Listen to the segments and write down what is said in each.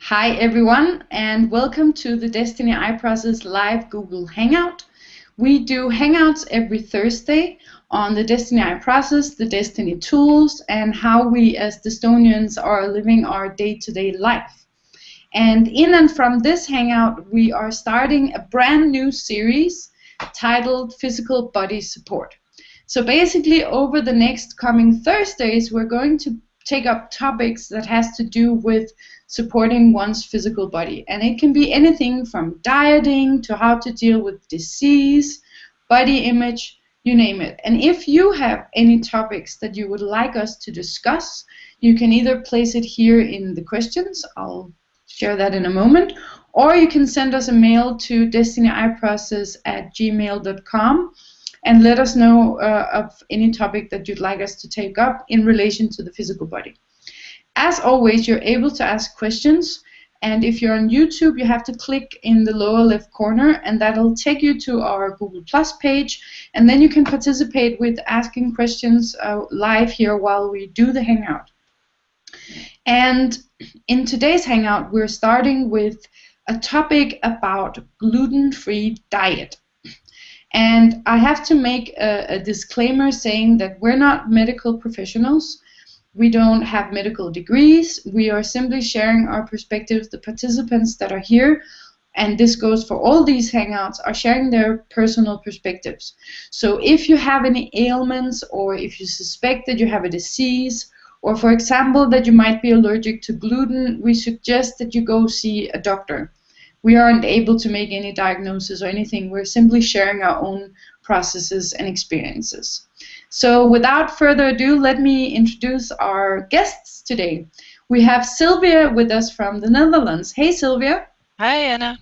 Hi everyone, and welcome to the Desteni iProcess live Google Hangout. We do Hangouts every Thursday on the Desteni iProcess, the Desteni tools, and how we as Destonians are living our day-to-day life. And in and from this Hangout, we are starting a brand new series titled Physical Body Support. So basically, over the next coming Thursdays, we're going to take up topics that has to do with supporting one's physical body. And it can be anything from dieting to how to deal with disease, body image, you name it. And if you have any topics that you would like us to discuss, you can either place it here in the questions, I'll share that in a moment, or you can send us a mail to desteniiprocess@gmail.com and let us know of any topic that you'd like us to take up in relation to the physical body. As always, you're able to ask questions, and if you're on YouTube, you have to click in the lower left corner, and that'll take you to our Google Plus page, and then you can participate with asking questions live here while we do the Hangout. And in today's Hangout, we're starting with a topic about gluten-free diet. And I have to make a disclaimer saying that we're not medical professionals. We don't have medical degrees. We are simply sharing our perspectives. The participants that are here, and this goes for all these Hangouts, are sharing their personal perspectives. So if you have any ailments, or if you suspect that you have a disease, or for example that you might be allergic to gluten, we suggest that you go see a doctor. We aren't able to make any diagnosis or anything. We're simply sharing our own processes and experiences. So without further ado, let me introduce our guests today. We have Sylvia with us from the Netherlands. Hey Sylvia. Hi Anna.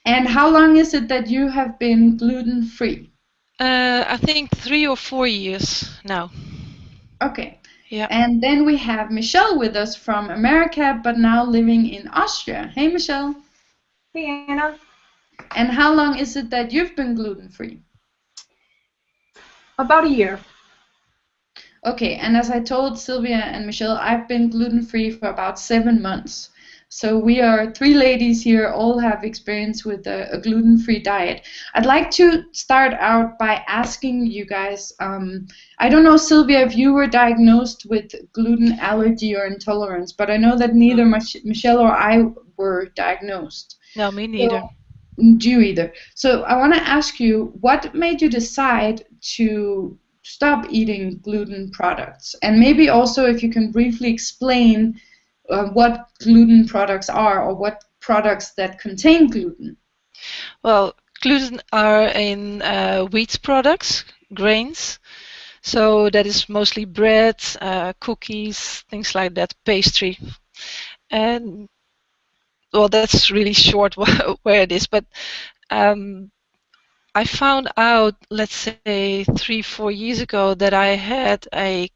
And how long is it that you have been gluten-free? I think 3 or 4 years now. Okay. Yeah. And then we have Michelle with us from America, but now living in Austria. Hey Michelle. Hey Anna. And how long is it that you've been gluten-free? About a year. Okay, and as I told Sylvia and Michelle, I've been gluten-free for about 7 months. So we are 3 ladies here, all have experience with a gluten-free diet. I'd like to start out by asking you guys, I don't know, Sylvia, if you were diagnosed with gluten allergy or intolerance, but I know that neither Michelle or I were diagnosed. No, me neither. You either. So I want to ask you, what made you decide to stop eating gluten products? And maybe also if you can briefly explain what gluten products are, or what products that contain gluten. Well, gluten are in wheat products, grains. So that is mostly bread, cookies, things like that, pastry. And well, that's really short where it is, but I found out, let's say 3-4 years ago, that I had a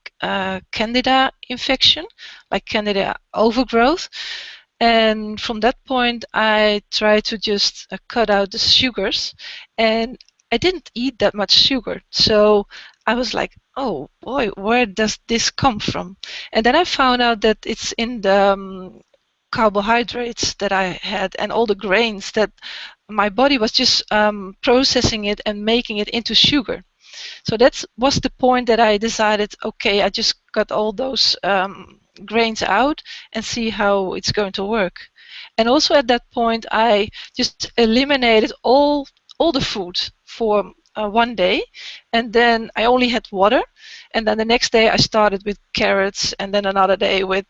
candida infection, like candida overgrowth. And from that point, I tried to just cut out the sugars. And I didn't eat that much sugar. So I was like, oh boy, where does this come from? And then I found out that it's in the carbohydrates that I had and all the grains that my body was just processing it and making it into sugar. So that was the point that I decided, okay, I just got all those grains out and see how it's going to work. And also at that point, I just eliminated all the food for 1 day, and then I only had water, and then the next day I started with carrots, and then another day with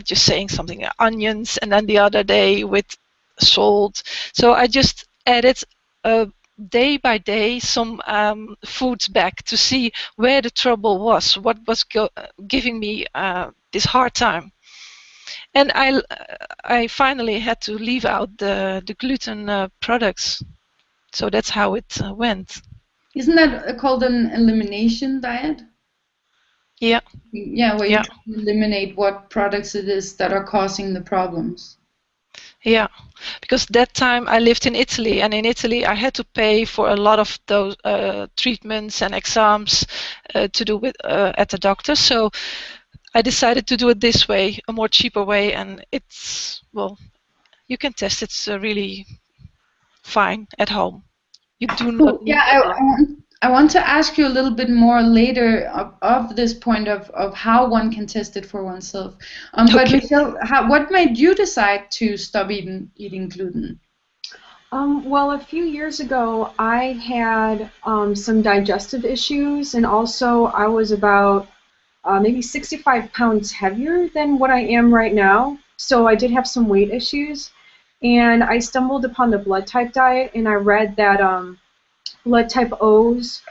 just saying something, onions, and then the other day with salt. So I just added day by day some foods back to see where the trouble was, what was giving me this hard time. And I finally had to leave out the gluten products. So that's how it went. Isn't that called an elimination diet? Yeah. Yeah, where you try to eliminate what products it is that are causing the problems. Yeah, because that time I lived in Italy, and in Italy I had to pay for a lot of those treatments and exams to do with at the doctor. So I decided to do it this way, a more cheaper way, and it's, well, you can test it really fine at home. You do not Cool. need Yeah, a lab. I want to ask you a little bit more later of this point of how one can test it for oneself. But Okay. Michelle, what made you decide to stop eating gluten? Well, a few years ago, I had some digestive issues, and also I was about maybe 65 pounds heavier than what I am right now. So I did have some weight issues, and I stumbled upon the blood type diet, and I read that blood type O's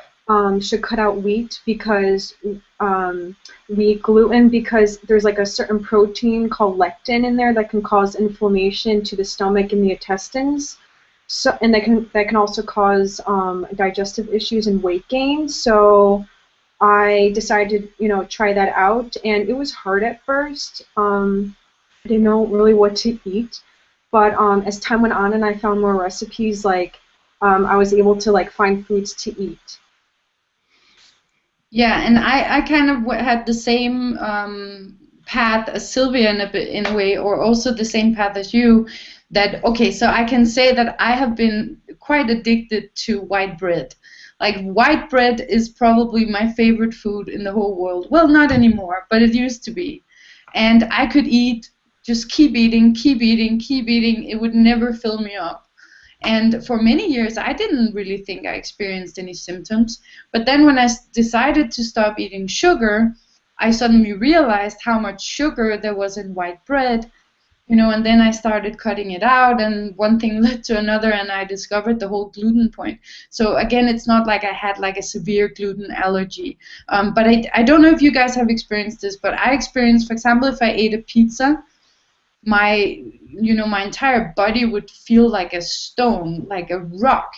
should cut out wheat because wheat gluten because there's like a certain protein called lectin in there that can cause inflammation to the stomach and the intestines. So and that can also cause digestive issues and weight gain. So I decided to try that out, and it was hard at first. I didn't know really what to eat, but as time went on and I found more recipes, like I was able to like find foods to eat. Yeah, and I kind of had the same path as Sylvia in a way, or also the same path as you. That okay, so I can say that I have been quite addicted to white bread. Like white bread is probably my favorite food in the whole world. Well, not anymore, but it used to be. And I could eat, just keep eating, keep eating, keep eating. It would never fill me up. And for many years, I didn't really think I experienced any symptoms. But then when I decided to stop eating sugar, I suddenly realized how much sugar there was in white bread, and then I started cutting it out, and one thing led to another, and I discovered the whole gluten point. So again, it's not like I had like a severe gluten allergy. But I don't know if you guys have experienced this, but I experienced, for example, if I ate a pizza, my entire body would feel like a stone, like a rock,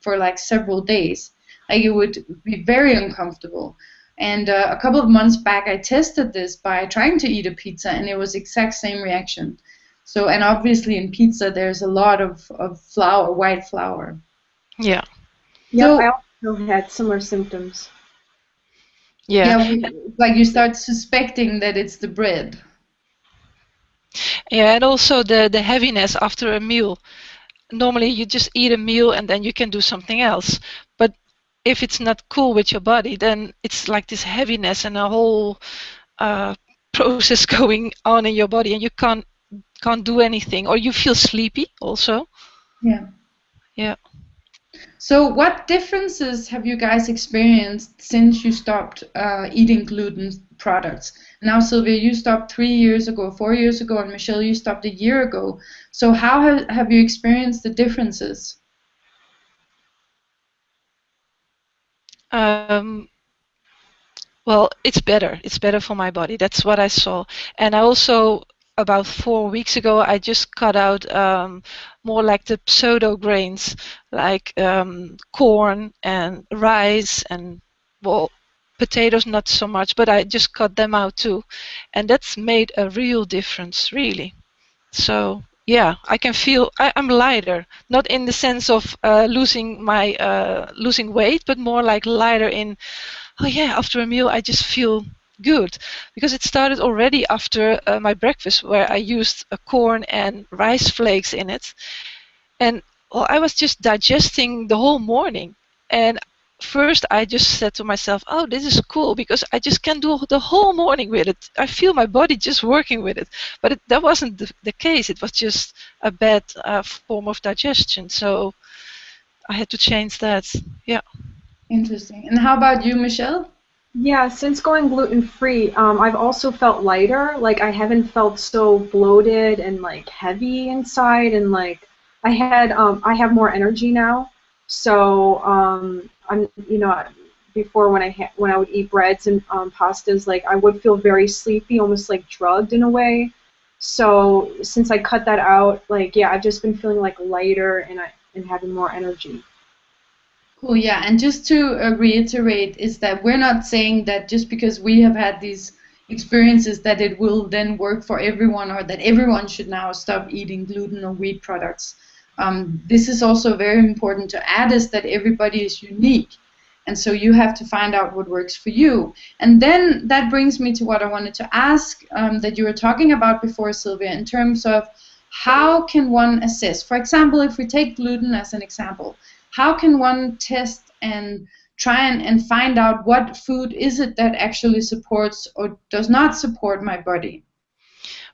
for like several days. Like it would be very uncomfortable. And a couple of months back, I tested this by trying to eat a pizza, and it was exact same reaction. So, and obviously in pizza, there's a lot of flour, white flour. Yeah. Yep, I So, also had similar symptoms. Yeah. yeah, like you start suspecting that it's the bread. Yeah, and also the heaviness after a meal. Normally you just eat a meal and then you can do something else. But if it's not cool with your body, then it's like this heaviness and a whole uh, process going on in your body, and you can't do anything, or you feel sleepy also. Yeah. Yeah. So, what differences have you guys experienced since you stopped eating gluten products? Now, Sylvia, you stopped 3 years ago, 4 years ago, and Michelle, you stopped a year ago. So, how have you experienced the differences? Um, well, it's better. It's better for my body. That's what I saw. And I also, about 4 weeks ago, I just cut out more like the pseudo grains, like corn and rice and, well, potatoes not so much, but I just cut them out too. And that's made a real difference, really. So yeah, I can feel I'm lighter, not in the sense of losing weight, but more like lighter in, oh yeah, after a meal I just feel good, because it started already after my breakfast, where I used corn and rice flakes in it, and well, I was just digesting the whole morning. And first I just said to myself, oh, this is cool, because I just can do the whole morning with it. I feel my body just working with it. But that wasn't the case. It was just a bad form of digestion. So I had to change that. Yeah. Interesting. And how about you, Michelle? Yeah, since going gluten-free, I've also felt lighter. Like I haven't felt so bloated and like heavy inside, and like I have more energy now. So before when I would eat breads and pastas, like I would feel very sleepy, almost like drugged in a way. So since I cut that out, like yeah, I've just been feeling like lighter and having more energy. Cool, yeah. And just to reiterate, is that we're not saying that just because we have had these experiences that it will then work for everyone, or that everyone should now stop eating gluten or wheat products. This is also very important to add, is that everybody is unique. And so you have to find out what works for you. And then that brings me to what I wanted to ask, that you were talking about before, Sylvia, in terms of how can one assess? For example, if we take gluten as an example, how can one test and try and find out what food is it that actually supports or does not support my body?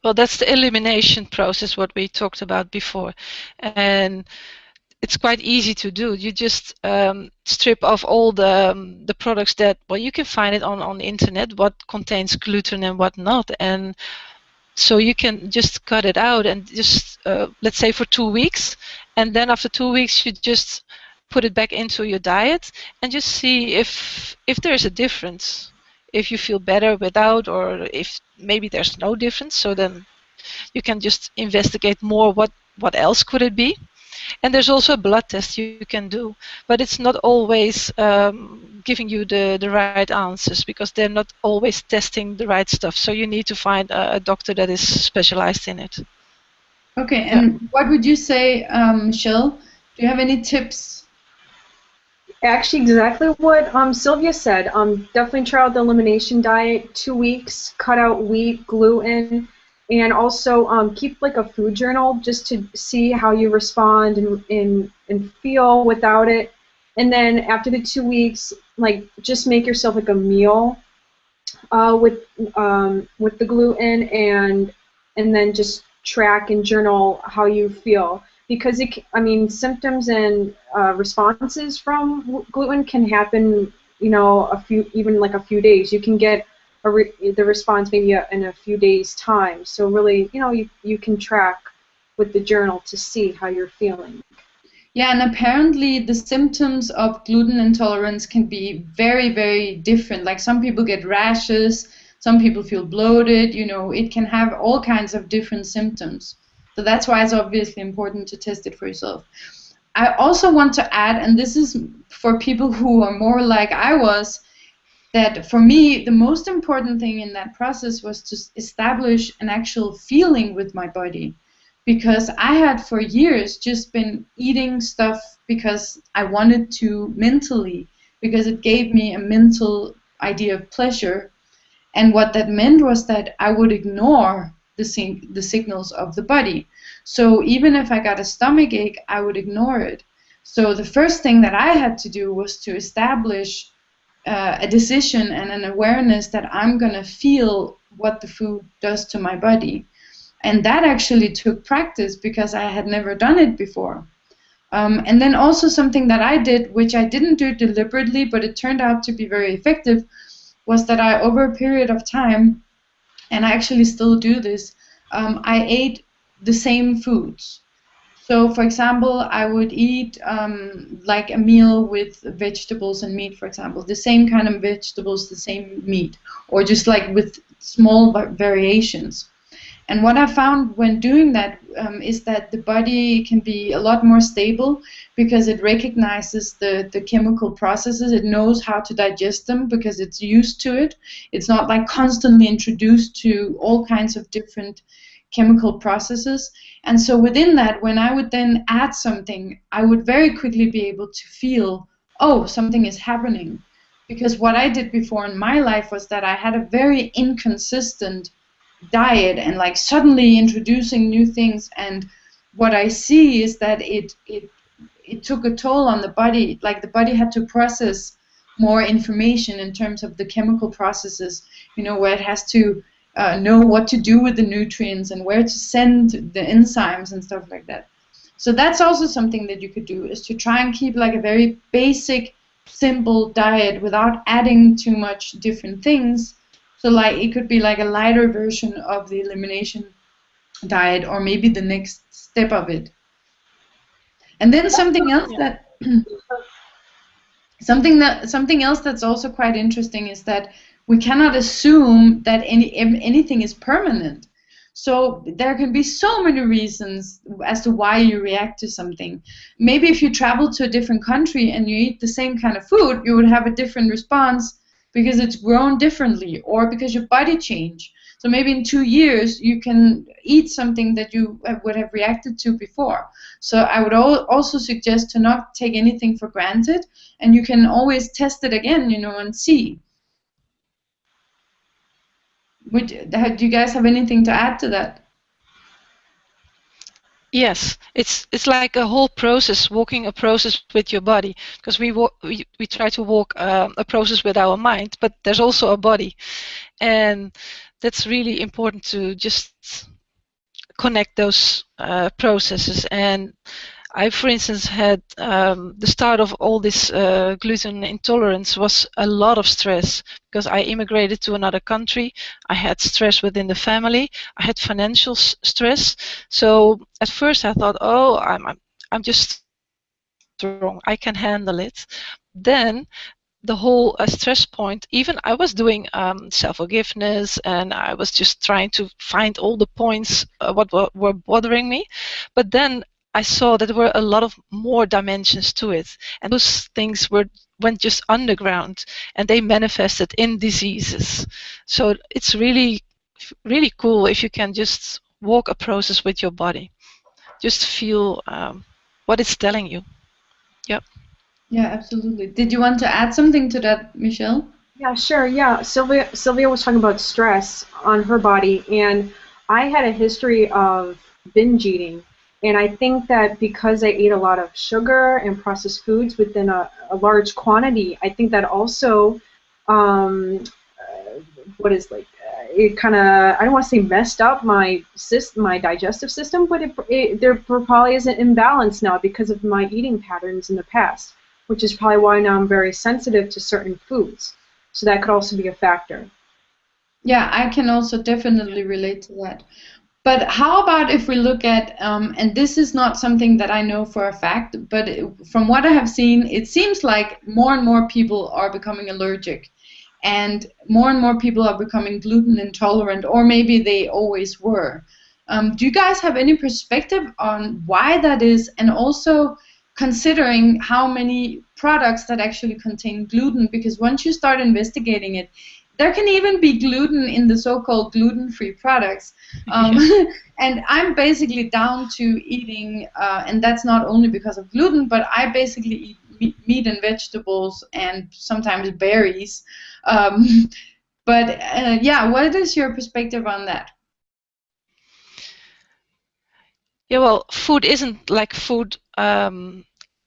Well, that's the elimination process, what we talked about before. And it's quite easy to do. You just strip off all the products that, well, you can find it on the internet, what contains gluten and what not. And so you can just cut it out and just, let's say for 2 weeks. And then after 2 weeks, you just put it back into your diet and just see if there's a difference. If you feel better without, or if maybe there's no difference, so then you can just investigate more what else could it be. And there's also a blood test you can do, but it's not always giving you the right answers, because they're not always testing the right stuff. So you need to find a doctor that is specialized in it. Okay, and what would you say, Michelle? Do you have any tips? Actually, exactly what Sylvia said. Definitely try out the elimination diet, 2 weeks, cut out wheat, gluten, and also keep like a food journal just to see how you respond and feel without it. And then after the 2 weeks, like just make yourself like a meal with the gluten, and then just track and journal how you feel. Because symptoms and responses from gluten can happen, even like a few days. You can get the response maybe in a few days' time. So really, you can track with the journal to see how you're feeling. Yeah, and apparently the symptoms of gluten intolerance can be very, very different. Like some people get rashes, some people feel bloated, it can have all kinds of different symptoms. So that's why it's obviously important to test it for yourself. I also want to add, and this is for people who are more like I was, that for me, the most important thing in that process was to establish an actual feeling with my body. Because I had for years just been eating stuff because I wanted to mentally, because it gave me a mental idea of pleasure. And what that meant was that I would ignore the signals of the body. So even if I got a stomach ache, I would ignore it. So the first thing that I had to do was to establish a decision and an awareness that I'm going to feel what the food does to my body. And that actually took practice because I had never done it before. And then also something that I did, which I didn't do deliberately, but it turned out to be very effective, was that I, over a period of time, and I actually still do this, I ate the same foods. So, for example, I would eat like a meal with vegetables and meat, for example, the same kind of vegetables, the same meat, or just like with small variations. And what I found when doing that is that the body can be a lot more stable because it recognizes the chemical processes. It knows how to digest them because it's used to it. It's not like constantly introduced to all kinds of different chemical processes. And so within that, when I would then add something, I would very quickly be able to feel, oh, something is happening. Because what I did before in my life was that I had a very inconsistent diet and like suddenly introducing new things, and what I see is that it took a toll on the body. Like the body had to process more information in terms of the chemical processes, where it has to know what to do with the nutrients and where to send the enzymes and stuff like that. So that's also something that you could do, is to try and keep like a very basic, simple diet without adding too much different things. So like it could be like a lighter version of the elimination diet, or maybe the next step of it. And then something else that's also quite interesting is that we cannot assume that anything is permanent. So there can be so many reasons as to why you react to something. Maybe if you travel to a different country and you eat the same kind of food, you would have a different response because it's grown differently, or because your body changed. So maybe in 2 years you can eat something that you would have reacted to before. So I would also suggest to not take anything for granted, and you can always test it again, and see. Do you guys have anything to add to that? Yes, it's like a whole process, walking a process with your body, because we try to walk a process with our mind, but there's also a body, and that's really important to just connect those processes. And I, for instance, had the start of all this gluten intolerance was a lot of stress because I immigrated to another country. I had stress within the family. I had financial stress. So at first I thought, oh, I'm just strong. I can handle it. Then the whole stress point, even I was doing self-forgiveness, and I was just trying to find all the points what were bothering me. But then I saw that there were a lot of more dimensions to it, and those things went just underground, and they manifested in diseases. So it's really, really cool if you can just walk a process with your body, just feel what it's telling you. Yep. Yeah, absolutely. Did you want to add something to that, Michelle? Yeah, sure. Yeah, Sylvia was talking about stress on her body, and I had a history of binge eating, and I think that because I ate a lot of sugar and processed foods within a large quantity, I think that also, what is like, it kind of, I don't want to say messed up my digestive system, but there probably is an imbalance now because of my eating patterns in the past, which is probably why now I'm very sensitive to certain foods. So that could also be a factor. Yeah, I can also definitely relate to that. But how about if we look at, and this is not something that I know for a fact, but from what I have seen, it seems like more and more people are becoming allergic, and more people are becoming gluten intolerant, or maybe they always were. Do you guys have any perspective on why that is, and also considering how many products that actually contain gluten? Because once you start investigating it, there can even be gluten in the so-called gluten-free products. And I'm basically down to eating, and that's not only because of gluten, but I basically eat meat and vegetables and sometimes berries. But yeah, what is your perspective on that? Yeah, well, food isn't like food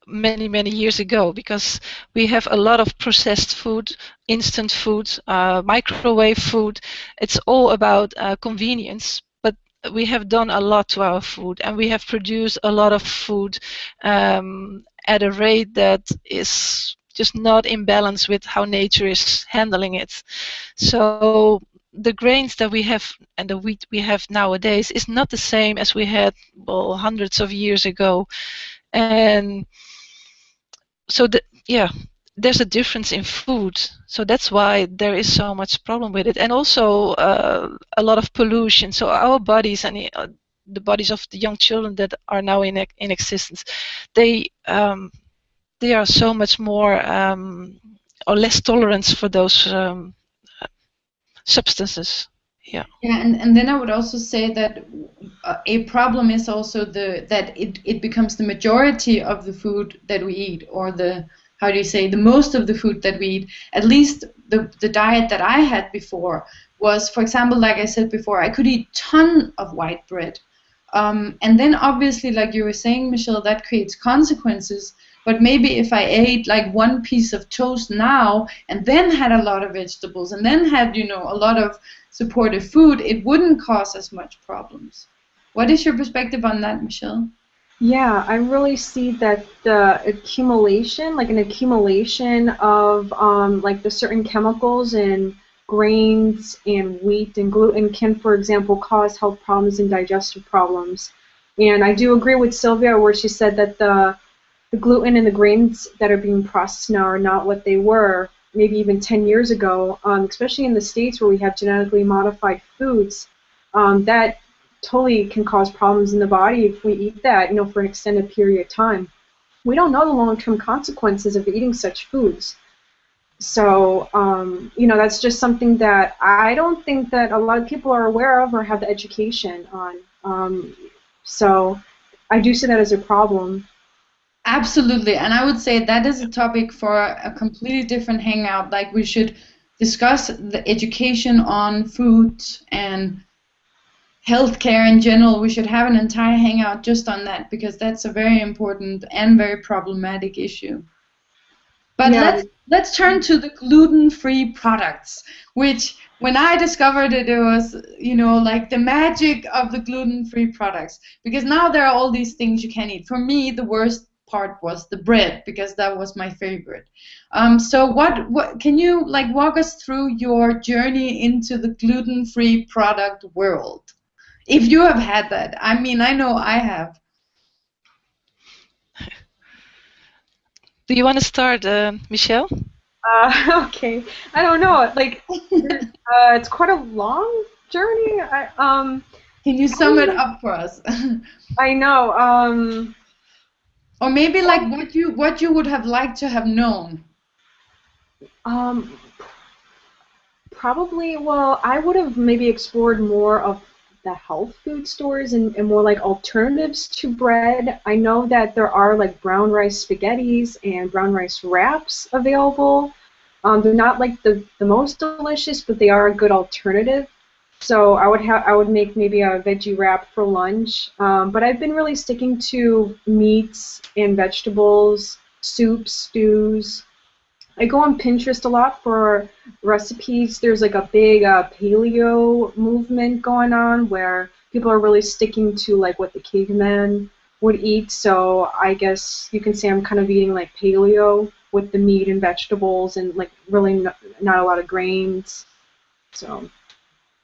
many years ago, because we have a lot of processed food, instant food, microwave food. It's all about convenience, but we have done a lot to our food, and we have produced a lot of food at a rate that is just not in balance with how nature is handling it. So the grains that we have and the wheat we have nowadays is not the same as we had, well, hundreds of years ago. And so yeah, there's a difference in food, so that's why there is so much problem with it. And also a lot of pollution. So our bodies and the bodies of the young children that are now in existence, they are so much more or less tolerance for those substances. Yeah. Yeah, and then I would also say that a problem is also that it becomes the majority of the food that we eat, or the, how do you say, the most of the food that we eat. At least the diet that I had before was, for example, like I said before, I could eat ton of white bread. And then obviously, like you were saying, Michelle, that creates consequences. But maybe if I ate like one piece of toast now and then had a lot of vegetables and then had, a lot of supportive food, it wouldn't cause as much problems. What is your perspective on that, Michelle? Yeah, I really see that the accumulation, like an accumulation of like the certain chemicals in grains and wheat and gluten can, for example, cause health problems and digestive problems. And I do agree with Sylvia where she said that the gluten in the grains that are being processed now are not what they were maybe even 10 years ago, especially in the States where we have genetically modified foods. That totally can cause problems in the body if we eat that, for an extended period of time. We don't know the long-term consequences of eating such foods. So, that's just something that I don't think that a lot of people are aware of or have the education on. So I do see that as a problem. Absolutely, and I would say that is a topic for a completely different hangout. Like, we should discuss the education on food and healthcare in general. We should have an entire hangout just on that, because that's a very important and very problematic issue. But Yeah. let's turn to the gluten-free products, which when I discovered it, it was, you know, like the magic of the gluten-free products, because now there are all these things you can eat. For me, the worst part was the bread, because that was my favorite. So what can you like walk us through your journey into the gluten-free product world? If you have had that. I mean, I know I have. Do you want to start, Michelle? Okay. I don't know. Like, it's quite a long journey. Can you sum it up for us? I know. Or maybe like what you would have liked to have known. Um, Probably, well, I would have maybe explored more of the health food stores and more like alternatives to bread. I know that there are like brown rice spaghettis and brown rice wraps available. They're not like the most delicious, but they are a good alternative. So I would make maybe a veggie wrap for lunch. But I've been really sticking to meats and vegetables, soups, stews. I go on Pinterest a lot for recipes. There's like a big paleo movement going on where people are really sticking to like what the cavemen would eat. So I guess you can say I'm kind of eating like paleo with the meat and vegetables and like really not a lot of grains. So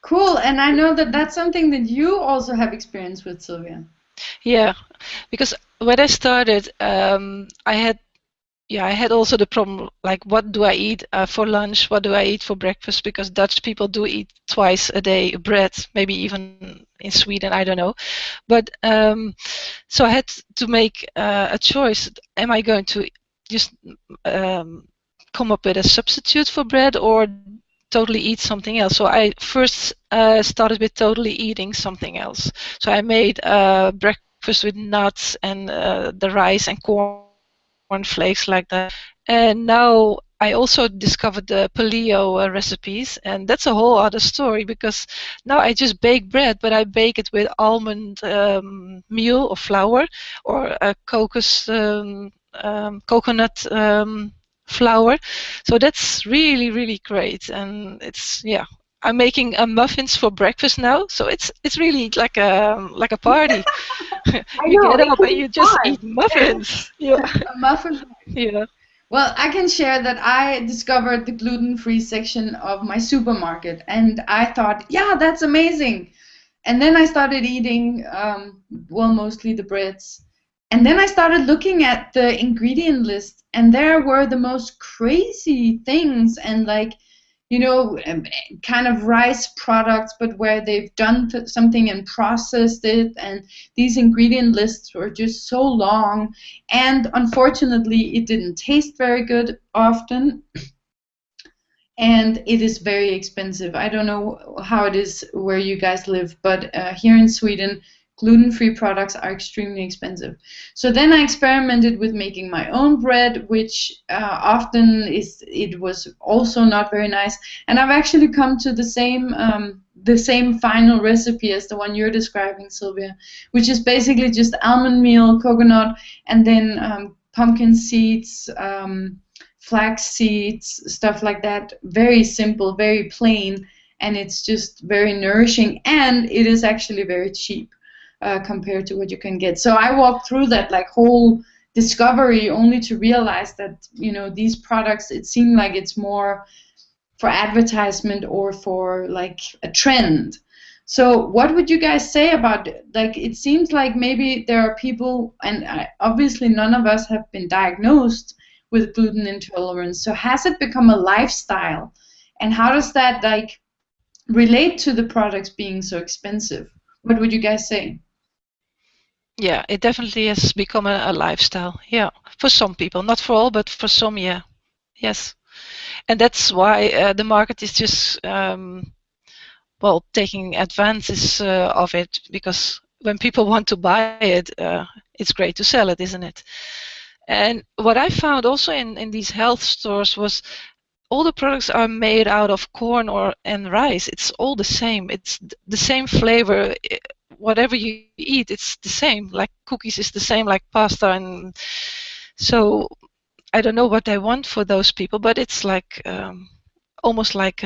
Cool, and I know that that's something that you also have experience with, Sylvia. Yeah, because when I started, I had also the problem, like, what do I eat for lunch? What do I eat for breakfast? Because Dutch people do eat twice a day bread, maybe even in Sweden, I don't know. But so I had to make a choice. Am I going to just come up with a substitute for bread or totally eat something else? So I first started with totally eating something else. So I made breakfast with nuts and the rice and cornflakes like that. And now I also discovered the paleo recipes, and that's a whole other story because now I just bake bread, but I bake it with almond meal or flour or coconut flour. So that's really, really great, and it's I'm making muffins for breakfast now, so it's really like a party. I You know get it up can and be you just fun. eat muffins. Yeah. A muffin. Yeah. Well, I can share that I discovered the gluten-free section of my supermarket, and I thought, yeah, that's amazing. And then I started eating, well, mostly the breads. And then I started looking at the ingredient list, and there were the most crazy things, and like, you know, kind of rice products, but where they've done something and processed it, and these ingredient lists were just so long, and unfortunately, it didn't taste very good often, and it is very expensive. I don't know how it is where you guys live, but here in Sweden, gluten-free products are extremely expensive. So then I experimented with making my own bread, which often it was also not very nice. And I've actually come to the same final recipe as the one you're describing, Sylvia, which is basically just almond meal, coconut, and then pumpkin seeds. Flax seeds, stuff like that. Very simple, very plain, and it's just very nourishing, and it is actually very cheap compared to what you can get. So I walked through that like whole discovery only to realize that, you know, these products, it seemed like it's more for advertisement or for like a trend. So what would you guys say about it? Like, it seems like maybe there are people, and obviously none of us have been diagnosed with gluten intolerance. So has it become a lifestyle? And how does that like relate to the products being so expensive? What would you guys say? Yeah, it definitely has become a lifestyle. Yeah, for some people, not for all, but for some, yeah. Yes. And that's why the market is just, taking advantage of it, because when people want to buy it, it's great to sell it, isn't it? And what I found also in these health stores was all the products are made out of corn and rice. It's all the same. It's the same flavor. Whatever you eat, it's the same. Like cookies is the same like pasta, and so I don't know what they want for those people, but it's like almost like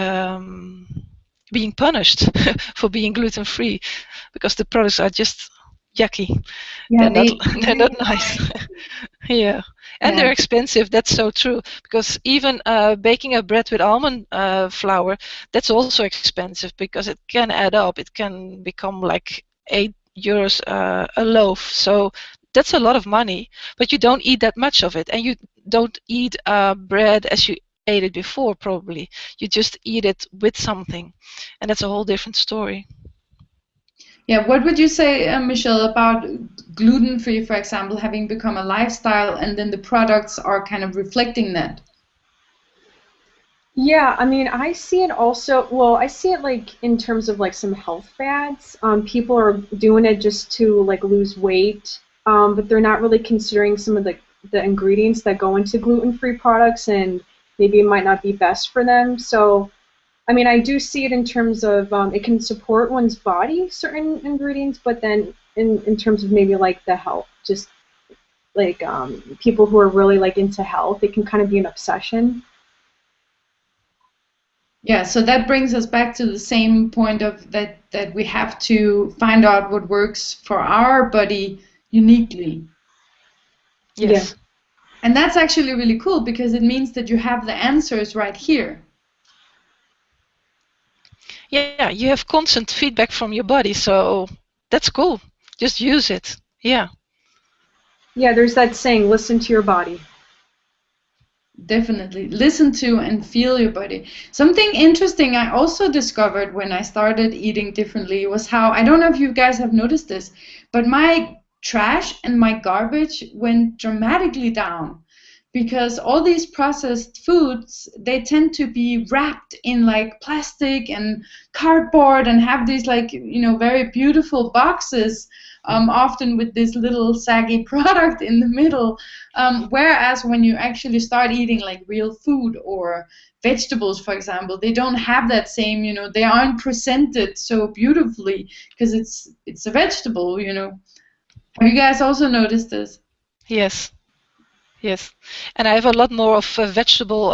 being punished for being gluten-free, because the products are just yucky. Yeah, They're not nice. Yeah, and they're expensive. That's so true, because even baking a bread with almond flour, that's also expensive, because it can add up. It can become like €8 a loaf. So that's a lot of money, but you don't eat that much of it, and you don't eat bread as you ate it before, probably. You just eat it with something, and that's a whole different story. Yeah, what would you say, Michelle, about gluten-free, for example, having become a lifestyle, and then the products are kind of reflecting that? Yeah, I mean, I see it also, well, I see it like in terms of like some health fads. People are doing it just to like lose weight, but they're not really considering some of the ingredients that go into gluten-free products, and maybe it might not be best for them. So, I mean, I do see it in terms of it can support one's body, certain ingredients, but then in terms of maybe like the health, just like people who are really like into health, it can kind of be an obsession. Yeah, so that brings us back to the same point of that we have to find out what works for our body uniquely. Yes. Yeah. And that's actually really cool, because it means that you have the answers right here. Yeah, you have constant feedback from your body, so that's cool. Just use it. Yeah. Yeah, there's that saying, listen to your body. Definitely. Listen to and feel your body. Something interesting I also discovered when I started eating differently was how, I don't know if you guys have noticed this, but my trash and my garbage went dramatically down, because all these processed foods, they tend to be wrapped in like plastic and cardboard and have these like, very beautiful boxes, often with this little saggy product in the middle. Whereas when you actually start eating like real food or vegetables, for example, they don't have that same, they aren't presented so beautifully, because it's a vegetable. Have you guys also noticed this? Yes. Yes, and I have a lot more of vegetable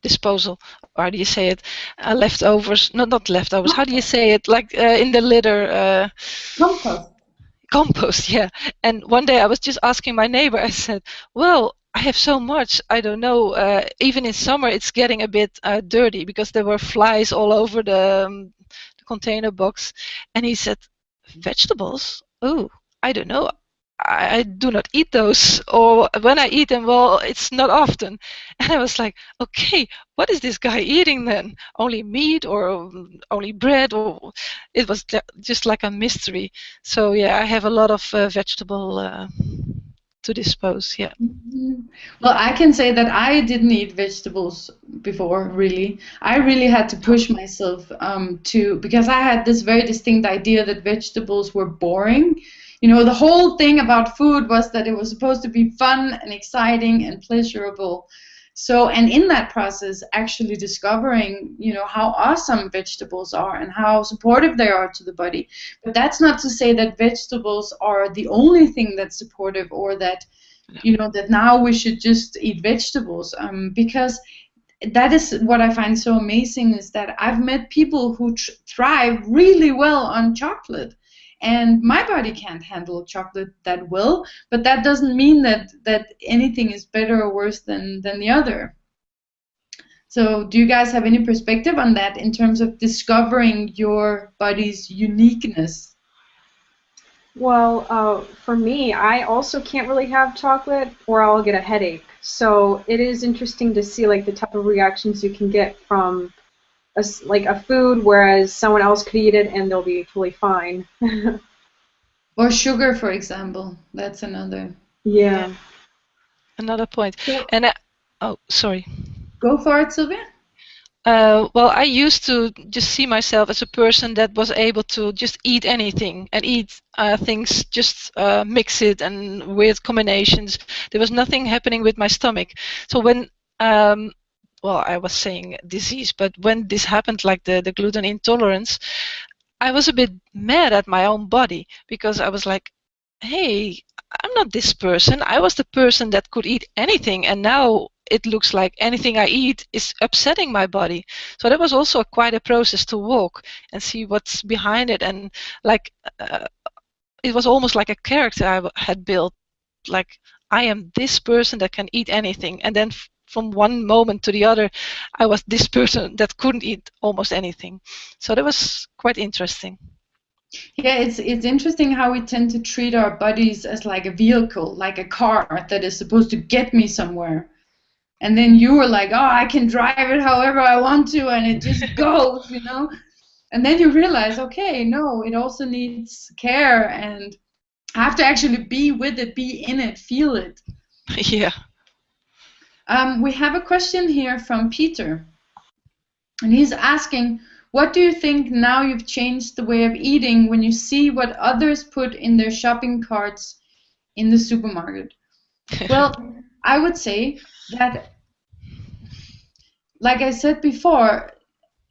disposal. Or how do you say it? Leftovers? No, not leftovers. How do you say it? Like in the litter. Compost. Compost, yeah. And one day I was just asking my neighbor. I said, "Well, I have so much. I don't know. Even in summer, it's getting a bit dirty, because there were flies all over the container box." And he said, "Vegetables? Oh, I don't know. I do not eat those, or when I eat them, well, it's not often." And I was like, okay, what is this guy eating then? Only meat, or only bread? Or it was just like a mystery. So yeah, I have a lot of vegetable to dispose. Yeah. Well, I can say that I didn't eat vegetables before, really. I really had to push myself because I had this very distinct idea that vegetables were boring. The whole thing about food was that it was supposed to be fun and exciting and pleasurable. So, and in that process, actually discovering, how awesome vegetables are and how supportive they are to the body. But that's not to say that vegetables are the only thing that's supportive, or that that now we should just eat vegetables, because that is what I find so amazing, is that I've met people who thrive really well on chocolate, and my body can't handle chocolate that well, but that doesn't mean that anything is better or worse than the other. So do you guys have any perspective on that in terms of discovering your body's uniqueness? Well, for me, I also can't really have chocolate or I'll get a headache. So it is interesting to see like the type of reactions you can get from like a food, whereas someone else could eat it and they'll be totally fine. Or sugar, for example. That's another. Yeah. Another point. So, And oh, sorry. Go for it, Sylvia. Well, I used to just see myself as a person that was able to just eat anything and eat things, just mix it and weird combinations. There was nothing happening with my stomach. So when well, I was saying disease, but when this happened, like the gluten intolerance, I was a bit mad at my own body, because I was like, hey, I'm not this person. I was the person that could eat anything, and now it looks like anything I eat is upsetting my body. So that was also quite a process to walk and see what's behind it. And like, it was almost like a character I had built. Like, I am this person that can eat anything. And then from one moment to the other, I was this person that couldn't eat almost anything. So that was quite interesting. Yeah, it's interesting how we tend to treat our bodies as like a vehicle, like a car that is supposed to get me somewhere. And then you were like, oh, I can drive it however I want to, and it just goes, you know? And then you realize, okay, no, it also needs care, and I have to actually be with it, be in it, feel it. Yeah. We have a question here from Peter, and he's asking, what do you think now you've changed the way of eating when you see what others put in their shopping carts in the supermarket? Well, I would say that, like I said before,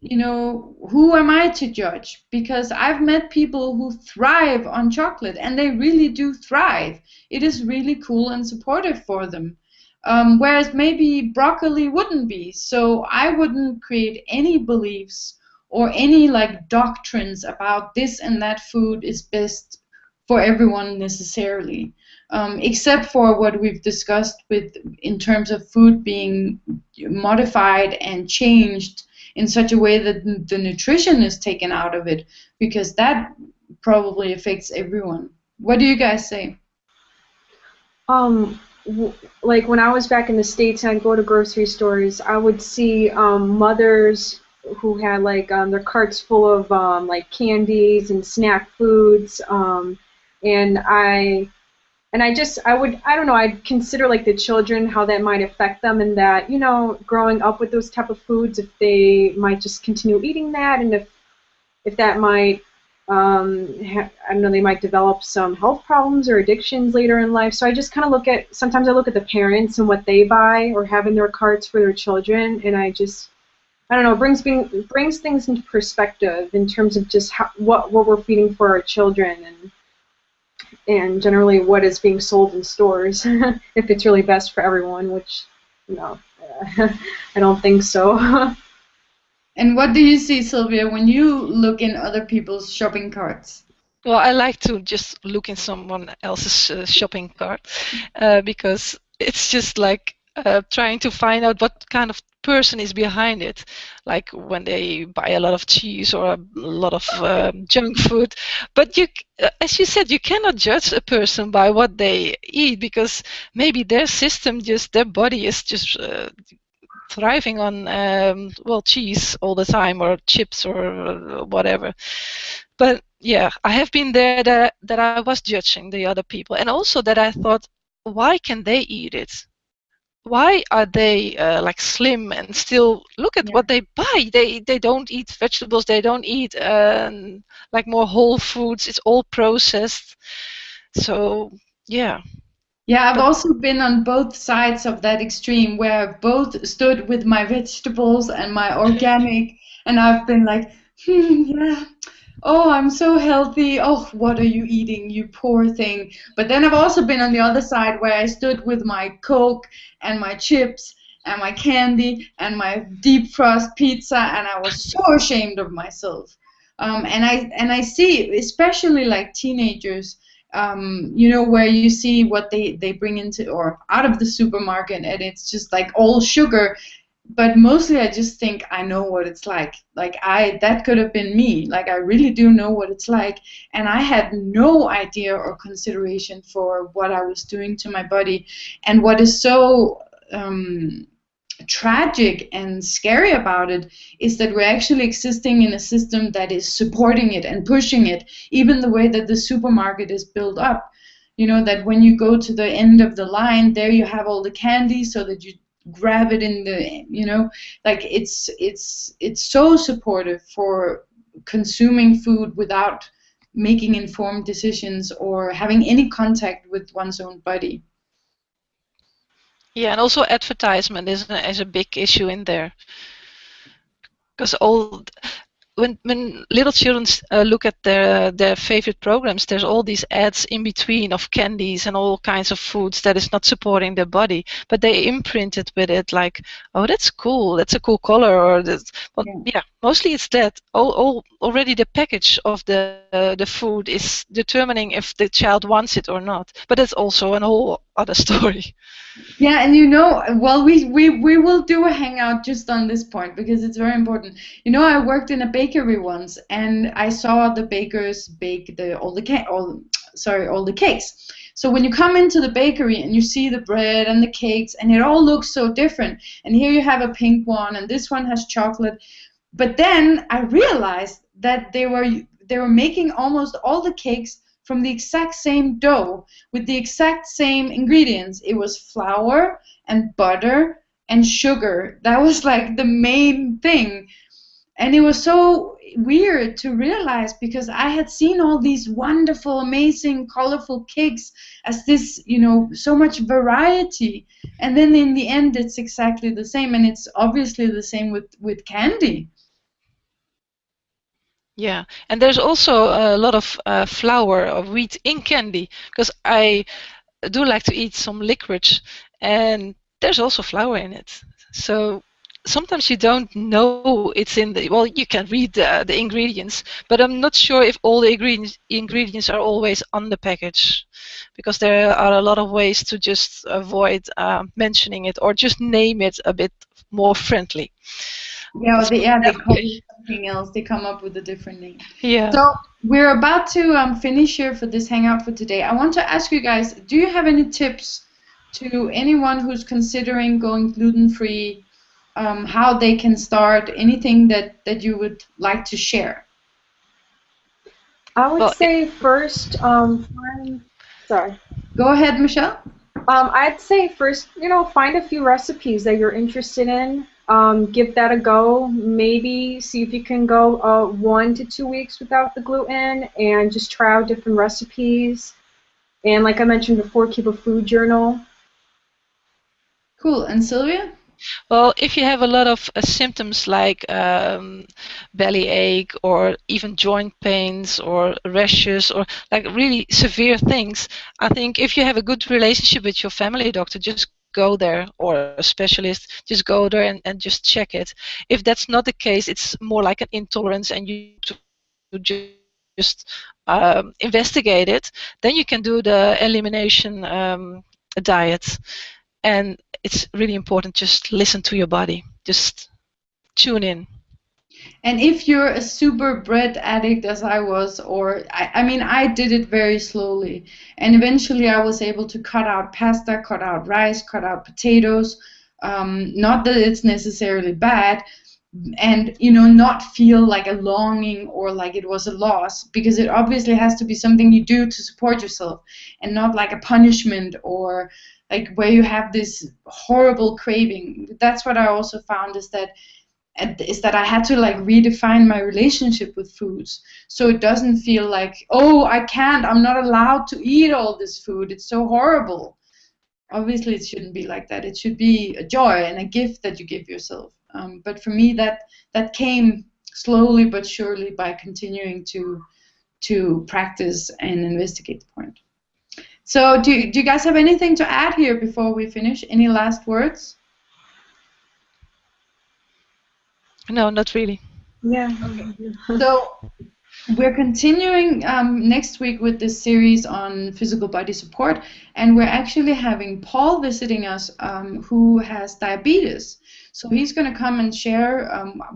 you know, who am I to judge? Because I've met people who thrive on chocolate, and they really do thrive. It is really cool and supportive for them. Whereas maybe broccoli wouldn't be. So I wouldn't create any beliefs or any like doctrines about this and that food is best for everyone necessarily. Except for what we've discussed with in terms of food being modified and changed in such a way that the nutrition is taken out of it, because that probably affects everyone. What do you guys say? Like when I was back in the States and I'd go to grocery stores, I would see mothers who had like their carts full of like candies and snack foods, and I don't know, I'd consider like the children, how that might affect them, and that, you know, growing up with those type of foods, if they might just continue eating that, and if that might, I don't know, they might develop some health problems or addictions later in life. So I just kind of sometimes I look at the parents and what they buy or have in their carts for their children, and I don't know, it brings things into perspective in terms of just what we're feeding for our children, and generally what is being sold in stores, if it's really best for everyone, which, you know, I don't think so. And what do you see, Sylvia, when you look in other people's shopping carts? Well, I like to just look in someone else's shopping cart, because it's just like trying to find out what kind of person is behind it. Like when they buy a lot of cheese or a lot of junk food. But as you said, you cannot judge a person by what they eat, because maybe their body is just thriving on well, cheese all the time, or chips, or whatever. But yeah, I have been there that I was judging the other people, and also that I thought, why can they eat it? Why are they like slim and still look at what they buy? They don't eat vegetables. They don't eat like more whole foods. It's all processed. So yeah. Yeah, I've also been on both sides of that extreme, where I've both stood with my vegetables and my organic, and I've been like, yeah, oh, I'm so healthy. Oh, what are you eating, you poor thing? But then I've also been on the other side, where I stood with my Coke and my chips and my candy and my deep frost pizza, and I was so ashamed of myself. And I see, especially like teenagers, you know, where you see what they bring into or out of the supermarket, and it's just like all sugar. But mostly I just think I know what it's like. Like that could have been me. Like I really do know what it's like, and I had no idea or consideration for what I was doing to my body. And what is so tragic and scary about it is that we're actually existing in a system that is supporting it and pushing it, even the way that the supermarket is built up. You know, that when you go to the end of the line, there you have all the candy so that you grab it in the, you know, like it's so supportive for consuming food without making informed decisions or having any contact with one's own body. Yeah, and also advertisement is a big issue in there. Because all when little children look at their favorite programs, there's all these ads in between of candies and all kinds of foods that is not supporting their body, but they imprint it with it like, oh, that's cool, that's a cool color, or that's, well, yeah, mostly it's that. All already the package of the food is determining if the child wants it or not. But that's also a whole other story. Yeah, and you know, well, we will do a hangout just on this point because it's very important. You know, I worked in a bakery once, and I saw the bakers bake all the cakes. So when you come into the bakery and you see the bread and the cakes, and it all looks so different, and here you have a pink one, and this one has chocolate. But then I realized that they were making almost all the cakes from the exact same dough with the exact same ingredients. It was flour and butter and sugar. That was like the main thing. And it was so weird to realize because I had seen all these wonderful, amazing, colorful cakes as this, so much variety. And then in the end, it's exactly the same. And it's obviously the same with candy. Yeah, and there's also a lot of flour or wheat in candy, because I do like to eat some licorice, and there's also flour in it. So sometimes you don't know it's in the, well, you can read the ingredients, but I'm not sure if all the ingredients are always on the package, because there are a lot of ways to just avoid mentioning it or just name it a bit more friendly. Yeah, they call it something else. They come up with a different name. Yeah. So we're about to finish here for this hangout for today. I want to ask you guys, do you have any tips to anyone who's considering going gluten-free, how they can start, anything that you would like to share? I would say first, sorry. Go ahead, Michelle. I'd say first, find a few recipes that you're interested in. Give that a go. Maybe see if you can go 1 to 2 weeks without the gluten and just try out different recipes. And like I mentioned before, keep a food journal. Cool. And Sylvia? Well, if you have a lot of symptoms like belly ache or even joint pains or rashes or like really severe things, I think if you have a good relationship with your family doctor, just go there, or a specialist, just go there and just check it. If that's not the case, it's more like an intolerance and you just investigate it, then you can do the elimination diet. And it's really important, just listen to your body, just tune in. And if you're a super bread addict as I was, or I mean, I did it very slowly. And eventually I was able to cut out pasta, cut out rice, cut out potatoes. Not that it's necessarily bad, and not feel like a longing or like it was a loss, because it obviously has to be something you do to support yourself and not like a punishment or like where you have this horrible craving. That's what I also found is that I had to like redefine my relationship with foods, so it doesn't feel like, oh, I'm not allowed to eat all this food, it's so horrible. Obviously it shouldn't be like that. It should be a joy and a gift that you give yourself. But for me that came slowly but surely by continuing to practice and investigate the point. So do you guys have anything to add here before we finish? Any last words? No, not really. Yeah. So we're continuing next week with this series on physical body support, and we're actually having Paul visiting us, who has diabetes. So he's going to come and share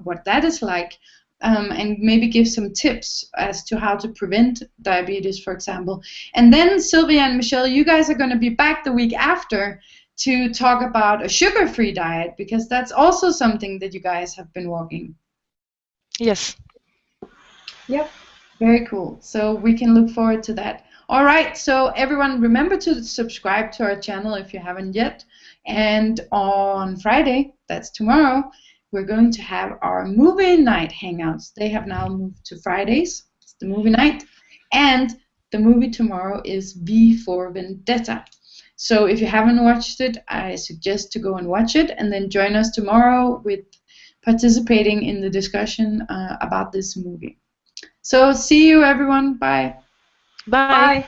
what that is like, and maybe give some tips as to how to prevent diabetes, for example. And then Sylvia and Michelle, you guys are going to be back the week after to talk about a sugar-free diet, because that's also something that you guys have been walking. Yes. Yep. Very cool. So we can look forward to that. All right. So everyone, remember to subscribe to our channel if you haven't yet. And on Friday, that's tomorrow, we're going to have our movie night hangouts. They have now moved to Fridays. It's the movie night. And the movie tomorrow is V for Vendetta. So if you haven't watched it, I suggest to go and watch it, and then join us tomorrow with participating in the discussion about this movie. So see you, everyone. Bye. Bye. Bye.